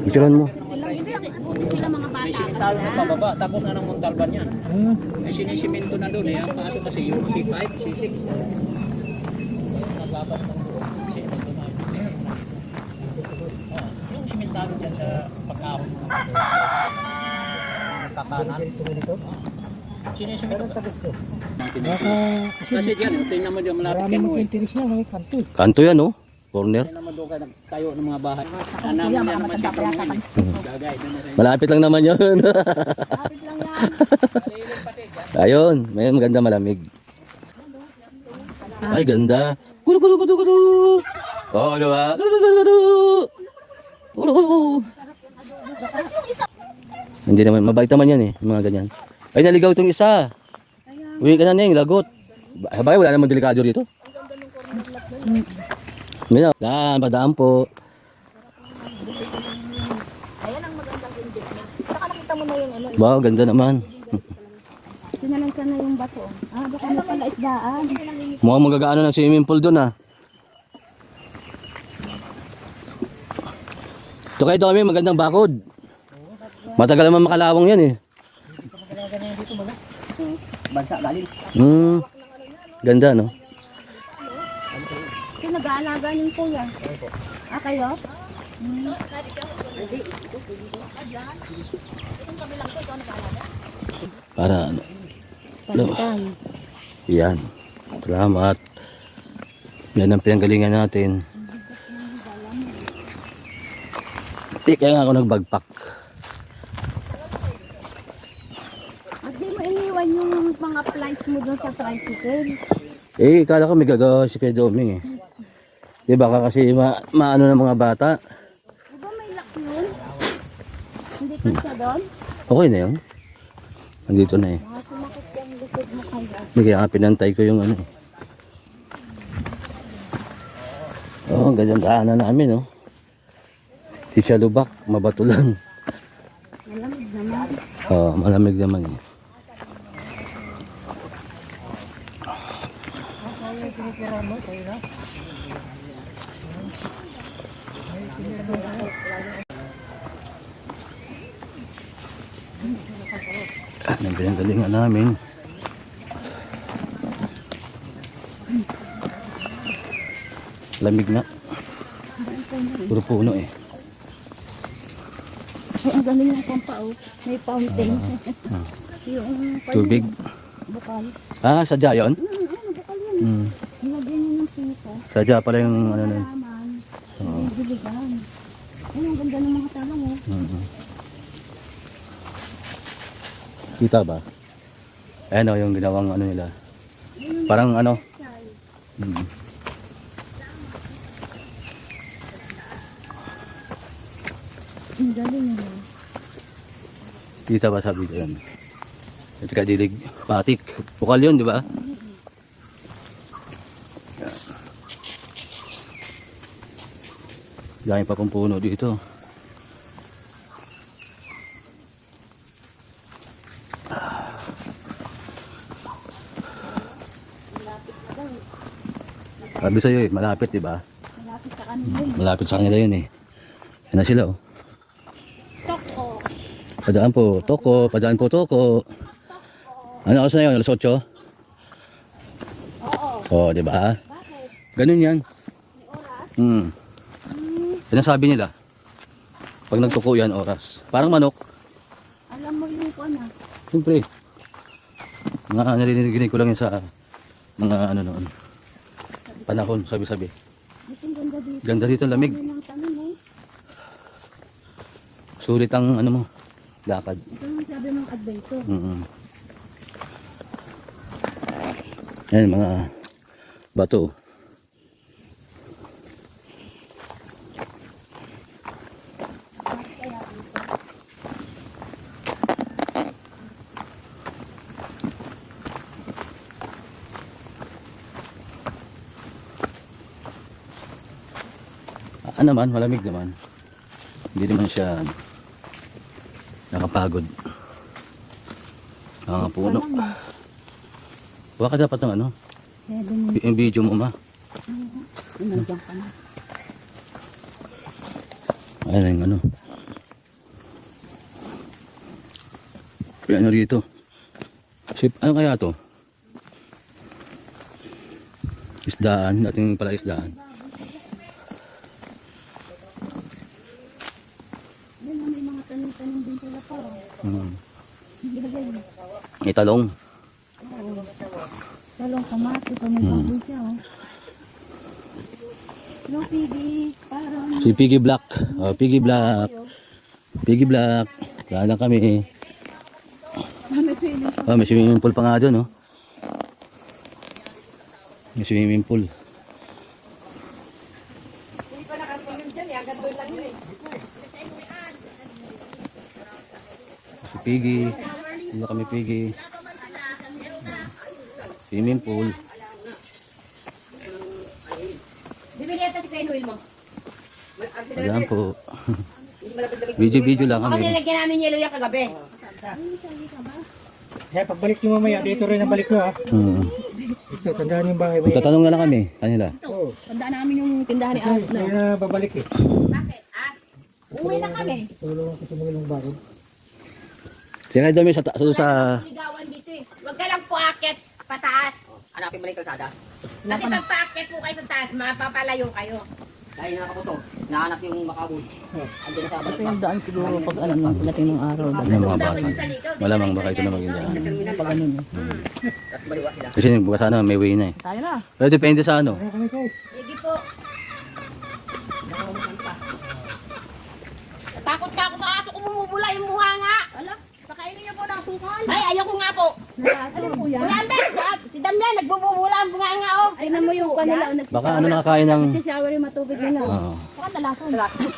Ituran mo. Sila mga bata. Talo na pababa, tapos na ng Montalban yan. May sinisiminto na doon eh. Ang kaso kasi yung C5, C6. Naglabas ng siminto na. Yung simentado dyan sa pagkahon. Kakanan. Sinisiminto sa gusto. Kasi dyan, tingnan mo dyan, malapit kay Moe. Kanto yan, oh. Corner. Tingnan mo doon ka nagtayo ng mga bahay. Anam yan naman si Promoin. Gagay. Malapit lang naman yun. Lapit lang yan. Ayun, may maganda malamig. Ay, ganda. Kudu, kudu, kudu, kudu. Oh, diba? Kudu, kudu, kudu. Kudu, kudu. Hindi naman, mabait naman yan eh, mga ganyan. Ay, naligaw itong isa. Uwi ka na Neng, lagot. Bakit wala namang delikado dito? Mira, daan, padaan po. Ayan ang magandang hindi. Saka nakita mo na yung ano. Wow, ganda naman. Sinalan ka na yung bato. Ah, baka na pala isdaan. Mukhang magagaano ng swimming pool doon ah. Ito kayo Tommy, magandang bakod. Matagal naman makalawang yan eh. Bansa galing. Ganda no? Kasi nag-aalaga yung kuya. Ah, kayo? Para ano? Palitan. Yan. Salamat. Yan ang pinanggalingan natin. Kaya nga ako nagbagpak. At di mo iniwan yung mga flights mo doon sa tricycle. Eh, kala ko may gagawa si Kuya Doming eh. Di baka kasi maano ng mga bata. Di ba may lock yun? Hindi ka siya doon? Okay na yun. Nandito na eh. Mga sumakit yung likod mo kaya. Hindi kaya nga pinantay ko yung ano eh. Oh, ang gandang daanan namin oh. Di siya lubak, mabato lang. Malamig naman. Oh, malamig naman eh. Ang pinanggalingan namin. Lamig na. Puro puno eh. Ay, ang galing ng pampa oh. May fountain. Yung Tubig. bukal. Ah, sadya yun? Bukal yun. Nilagyan niya ng sito. Sadya pala yung ano nun. Laman. May diligan. Ay, ang ganda ng mga talong oh. Kita ba? Ayan o yung ginawang ano nila. Parang ano. Ang galing nila. Kita ba sabi ko yan? At kadilig, patik. Bukal yun, di ba? Dami pa pong puno dito. Sabi sa'yo eh, malapit di ba? Malapit sa kanila yun. Malapit sa kanila yun eh. Yan na sila oh. Toko. Padaan po, toko, padaan po, toko. Ano oras na yun? Alas 8? Oo. Oo, di ba? Bakit? Ganun yan. May oras? Sinasabi nila. Pag nagtuko yan, oras. Parang manok. Alam mo yung ano. Siyempre. Mga narinig ko lang yun sa mga ano noon. Panahon, sabi-sabi. Ang ganda dito. Ganda dito, lamig. Ano ng tanong eh. Sulit ang ano mo, lakad. Ito yung sabi ng adventure. Ayan, mga bato. Naman, malamig naman. Hindi naman siya nakapagod. Puno. Huwag ka dapat ng ano, 7. Yung video mo, ma. Nandiyan ka na. Ayan yung ano. Kaya ano rito? Ano kaya to? Isdaan. Dating pala isdaan. Yan, may mga tanong-tanong din sila pa. May talong. Talong kamatis, may baboy siya. Hello, Piggy. Parang... Si Piggy Black. Oh, Piggy Black. Piggy Black. Kaya lang kami. Oh, may swimming pool pa nga doon, oh. May swimming pool. Si Piggy. Dito kami Piggy. Swimming pool. Bibili ito si Penuel mo. Ayan po. Video lang Ako kami. nilagyan namin yelo yung kagabi. Kaya pagbalik nyo mamaya, dito rin ang balik nyo ha. Ito, tandaan yung bahay. Magtatanong na lang kami kanila. Oo. Tandaan namin yung tindahan ni Art na. Kaya na babalik eh. Bakit? Ah? Uwi na kami. Tulungan ko sa mga ilang bakod. Sira daw may sa Ligawan dito eh. Huwag ka lang po akit pataas. Hanapin mo na yung kalsada. Kasi pag paakit po kayo sa taas, mapapalayo kayo. Dahil nakaputo, nahanap yung makabul. Andun na sa balik Yung daan siguro pag alam ng pagdating ng araw. ano mga bata. Malamang baka ito na maging daan. Pag ano na. At baliwa sila. Kasi baka sana may way na eh. Tayo na. Pero depende sa ano. Kaya kami guys. Sige po. Takot ka ako sa aso ko bumubula yung mukha nga. Ala, pakainin niyo po ng sukal. Ay, ayoko nga po. Ano po yan? Kuya Amber, si Damian, nagbubula ang bunga nga oh. Ay, na mo yung kanila. Baka ano nakakain ng... Nagsishower yung matubig nila. Oo. Baka talasan.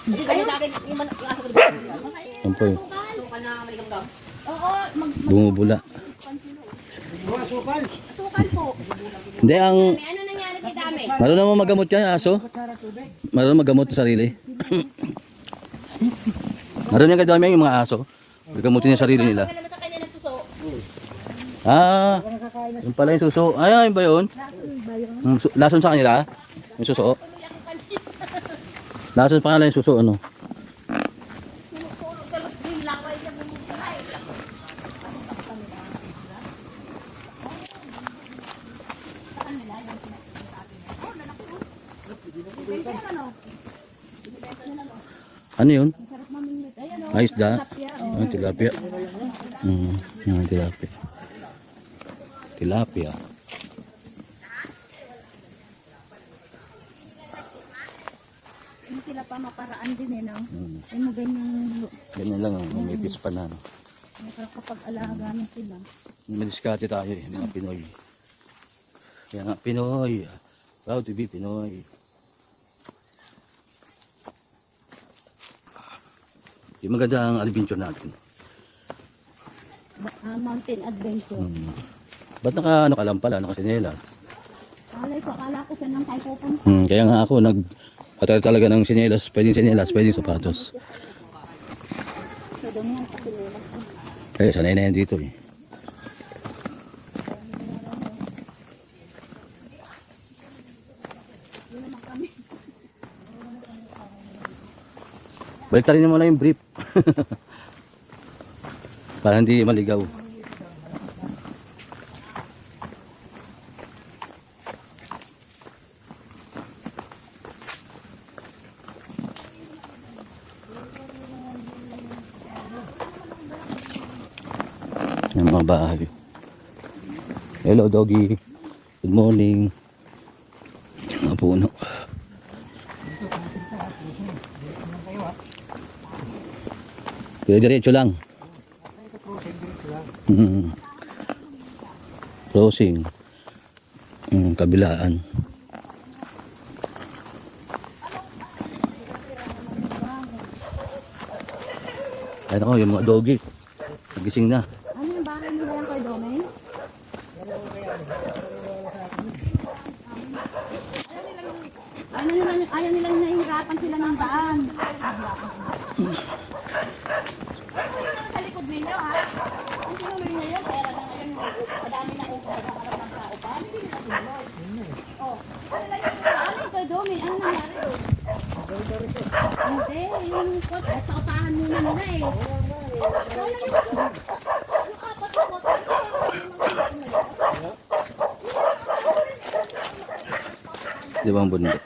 Hindi kayo sa akin, yung aso ko dito. Yan po eh. Sukal na maligam daw. Oo, Bumubula. sukal po. Hindi ang... May ano nangyari kay Dami? Marunong mo magamot yan aso? Marunong magamot sa sarili? Marunong yung kadami yung mga aso? Magamutin yung sarili nila. Kaya naman sa kanya nagsuso. Ah, yung pala yung suso. Ay, ayun ba yun? Lason sa kanila? Yung suso? Lason pa kanila yung suso, ano? Ano yun? Ay, isda? Ay, tilapia. Tilapia. Tilapia. Hindi sila pa maparaan din eh, no? Ay mo ganyan, Ganyan lang, may pitch pa na. No? kapag alaga na sila. Madiskarte tayo eh, mga Pinoy. Kaya nga, Pinoy. Proud to be Pinoy. Yung maganda ang adventure natin. Mountain adventure. Ba't naka ano ka lang pala, nakasinela? Akala ko saan lang tayo pupunta. Kaya nga ako nagpatay talaga ng sinelas, pwedeng sapatos. So, doon yan, pasilulas ko. Kaya sanay na yan dito eh. Balik rin mo lang yung brief. Para hindi maligaw. Yung mga bahay. Hello doggy. Good morning. Mga puno. Diretso lang. Crossing. Kabilaan. Ayun ako, yung mga doggy. Nagising na. Ano yung bahay nila yan kay Dome? Ayaw nila nahihirapan sila ng daan. Sa likod ninyo ha? Ang sinuloy ngayon, kaya lang ngayon madami na upo, nakakarap ng tao pa. Hindi nila sinuloy. Hindi, yung kot, at kaupahan muna nila eh. Wala yung apat na kot. Di ba ang bundok?